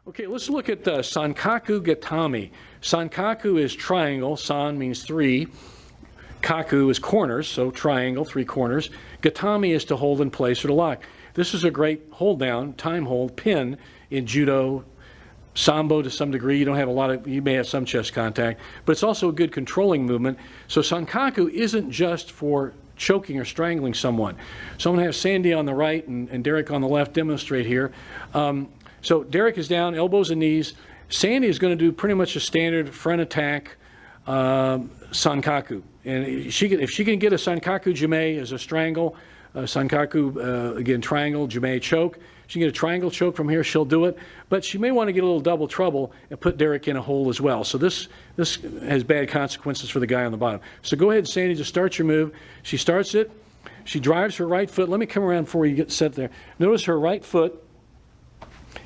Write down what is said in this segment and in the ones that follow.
Okay, let's look at SANKAKU GATAME. SANKAKU is triangle, san means three, kaku is corners, so triangle, three corners. Gatame is to hold in place or to lock. This is a great hold down, time hold, pin in judo, sambo to some degree. You don't have a lot of, you may have some chest contact, but it's also a good controlling movement. So SANKAKU isn't just for choking or strangling someone. So I'm going to have Sandy on the right and Derek on the left demonstrate here. So Derek is down, elbows and knees. Sandy is going to do pretty much a standard front attack SANKAKU. And if she can get a SANKAKU jime as a strangle, SANKAKU, again, triangle, jime choke. She can get a triangle choke from here, she'll do it. But she may want to get a little double trouble and put Derek in a hole as well. So this has bad consequences for the guy on the bottom. So go ahead, Sandy, just start your move. She starts it. She drives her right foot. Let me come around before you get set there. Notice her right foot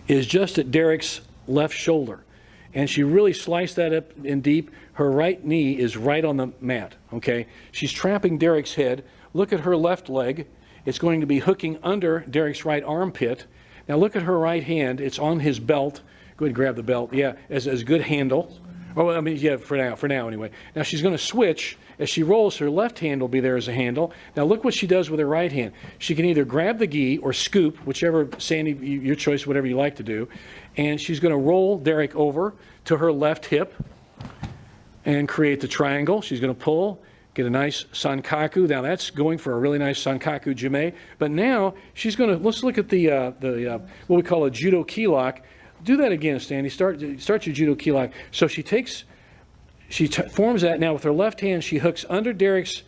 is just at Derek's left shoulder. And she really sliced that up in deep. Her right knee is right on the mat, okay? She's trapping Derek's head. Look at her left leg. It's going to be hooking under Derek's right armpit. Now look at her right hand. It's on his belt. Go ahead and grab the belt. Yeah, as a good handle. Oh, I mean, yeah, for now anyway. Now she's going to switch. As she rolls, her left hand will be there as a handle. Now look what she does with her right hand. She can either grab the gi or scoop, whichever, Sandy, your choice, whatever you like to do. And she's going to roll Derek over to her left hip and create the triangle. She's going to pull, get a nice SANKAKU. Now that's going for a really nice SANKAKU jime. But now she's going to, let's look at the what we call a judo key lock. Do that again, Sandy. Start your judo key lock. So she takes, forms that. Now with her left hand, she hooks under Derek's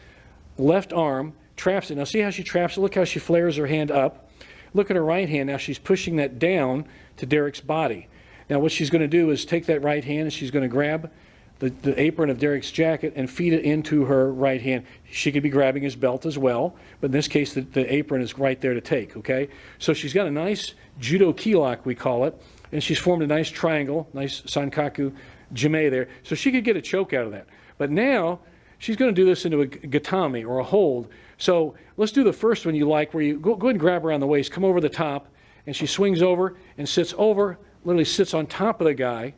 left arm, traps it. Now see how she traps it? Look how she flares her hand up. Look at her right hand. Now she's pushing that down to Derek's body. Now what she's going to do is take that right hand and she's going to grab the apron of Derek's jacket and feed it into her right hand. She could be grabbing his belt as well, but in this case the apron is right there to take, okay? So she's got a nice judo key lock, we call it, and she's formed a nice triangle, nice SANKAKU jime there. So she could get a choke out of that. But now she's going to do this into a gatame or a hold. So let's do the first one you like, where you go ahead and grab her around the waist, come over the top, and she swings over and sits over, literally sits on top of the guy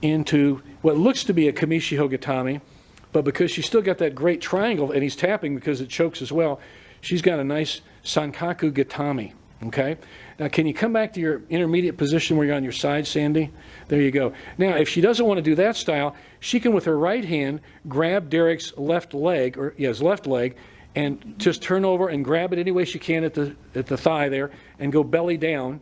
into what looks to be a kamishiho gatame, but because she's still got that great triangle and he's tapping because it chokes as well, she's got a nice SANKAKU gatame, okay? Now can you come back to your intermediate position where you're on your side, Sandy? There you go. Now if she doesn't want to do that style, she can with her right hand grab Derek's left leg, or his left leg, and just turn over and grab it any way she can at the thigh there and go belly down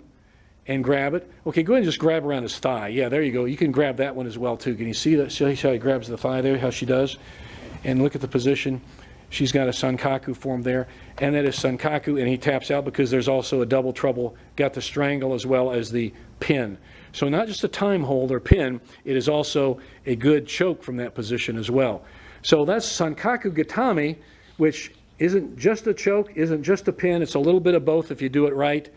and grab it. Okay, go ahead and just grab around his thigh. Yeah, there you go. You can grab that one as well too. Can you see that? See how he grabs the thigh there, how she does? And look at the position. She's got a SANKAKU formed there, and that is SANKAKU, and he taps out because there's also a double trouble, got the strangle as well as the pin. So not just a time hold or pin, it is also a good choke from that position as well. So that's SANKAKU GATAME, which isn't just a choke, isn't just a pin, it's a little bit of both if you do it right.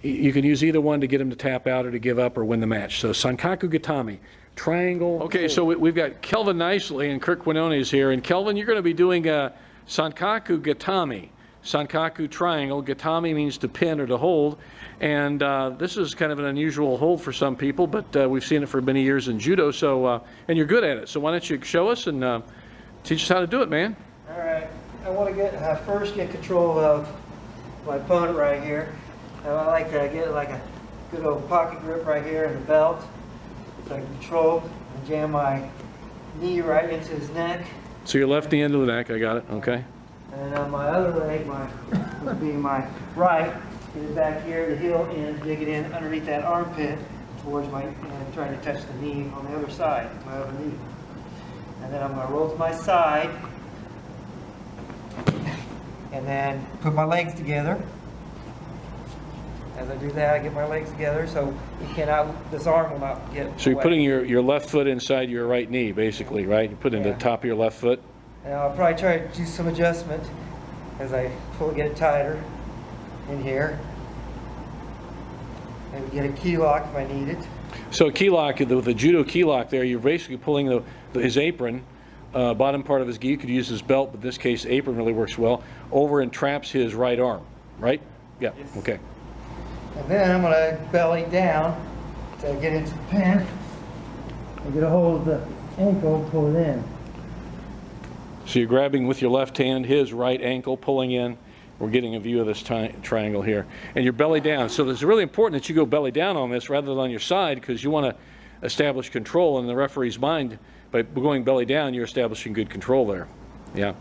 You can use either one to get him to tap out or to give up or win the match. So SANKAKU GATAME, triangle. Okay, so we've got Kelvin Nicely and Kirk Quinone is here. And Kelvin, you're going to be doing a SANKAKU GATAME, SANKAKU triangle. Gatame means to pin or to hold. And this is kind of an unusual hold for some people, but we've seen it for many years in judo. So, and you're good at it. So why don't you show us and teach us how to do it, man? All right. I want to first get control of my opponent right here. I like to get like a good old pocket grip right here in the belt, so I can control and jam my knee right into his neck. So your left knee into the neck, I got it, okay. And on my other leg, would be my right, get it back here, the heel in, dig it in underneath that armpit towards my, and trying to touch the knee on the other side, my other knee. And then I'm going to roll to my side, and then put my legs together. As I do that, I get my legs together so this arm will not get So you're putting your left foot inside your right knee, basically, right? You put it in the top of your left foot. And I'll probably try to do some adjustment as I get it tighter in here. Maybe get a key lock if I need it. So a key lock, with the judo key lock there, you're basically pulling his apron, bottom part of his gi. You could use his belt, but in this case, apron really works well, over and traps his right arm, right? Yeah, yes. Okay. And then I'm going to belly down to get into the pin and get a hold of the ankle and pull it in. So you're grabbing with your left hand his right ankle, pulling in. We're getting a view of this triangle here. And you're belly down. So it's really important that you go belly down on this rather than on your side, because you want to establish control in the referee's mind. By going belly down, you're establishing good control there. Yeah.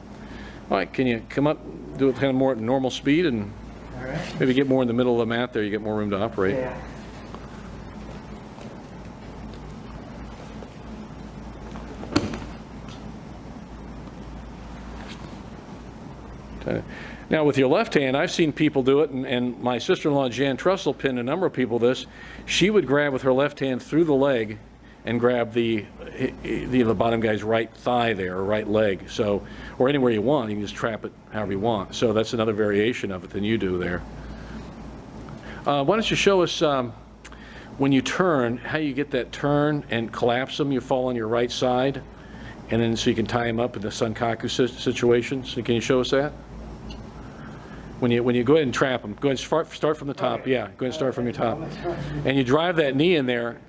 All right, can you come up, do it kind of more at normal speed, and All right. maybe get more in the middle of the mat there. You get more room to operate. Yeah. Now with your left hand, I've seen people do it, and my sister-in-law Jan Trussell pinned a number of people this. She would grab with her left hand through the leg and grab the bottom guy's right thigh there, or right leg. So, or anywhere you want, you can just trap it however you want. So that's another variation of it than you do there. Why don't you show us when you turn, how you get that turn and collapse them. You fall on your right side, and then so you can tie them up in the Sankaku situation. So can you show us that? When you go ahead and trap them, go ahead and start from the top. Okay. Yeah, go ahead and start from your top. And you drive that knee in there,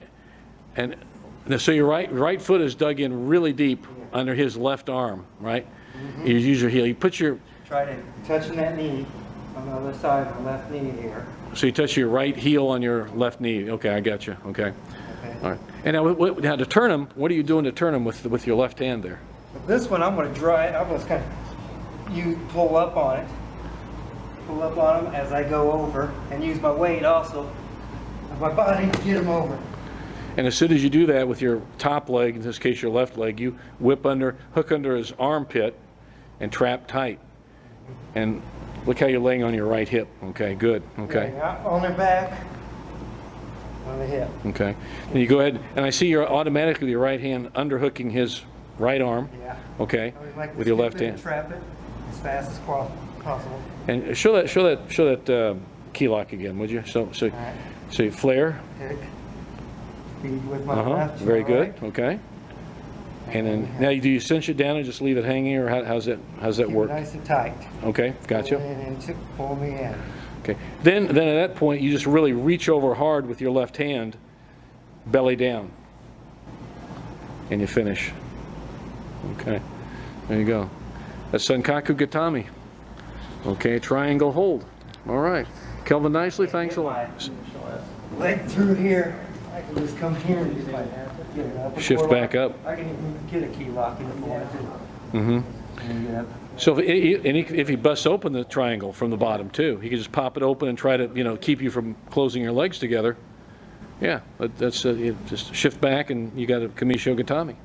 and so your right foot is dug in really deep under his left arm, right? Mm-hmm. You use your heel. You put your, Try to touching that knee on the other side of the left knee here. so you touch your right heel on your left knee. Okay, I got you. Okay. Okay. All right. And now to turn them, what are you doing to turn them with your left hand there? But this one I'm going to drive. I'm just kind of pull up on it. Pull up on them as I go over, and use my weight also of my body to get them over. And as soon as you do that with your top leg, in this case your left leg, you hook under his armpit and trap tight. And look how you're laying on your right hip. Okay, good. Okay. Yeah, on their back, on the hip. Okay. And you go ahead, and I see you're automatically your right hand underhooking his right arm. Yeah. Okay. I would like to With your skip left it and hand. trap it as fast as possible. And show that key lock again, would you? So All right. you flare. Kick. Feed with my left. to Very my good. right. Okay. And then now do you cinch it down and just leave it hanging, or how's that Keep work? it nice and tight. Okay, gotcha. Pull it in and pull me in. Okay. Then at that point you just really reach over hard with your left hand, belly down, and you finish. Okay. There you go. That's Sankaku Gatame. Okay, triangle hold. All right. Kelvin Nicely, thanks a lot. Leg through here. I can just come here and just like get it up. Shift back up. I can even get a key lock in it for it too. Mm-hmm. And get up. So if he busts open the triangle from the bottom too, he can just pop it open and try to keep you from closing your legs together. Yeah, that's just shift back and you got a Kamisho Gatame.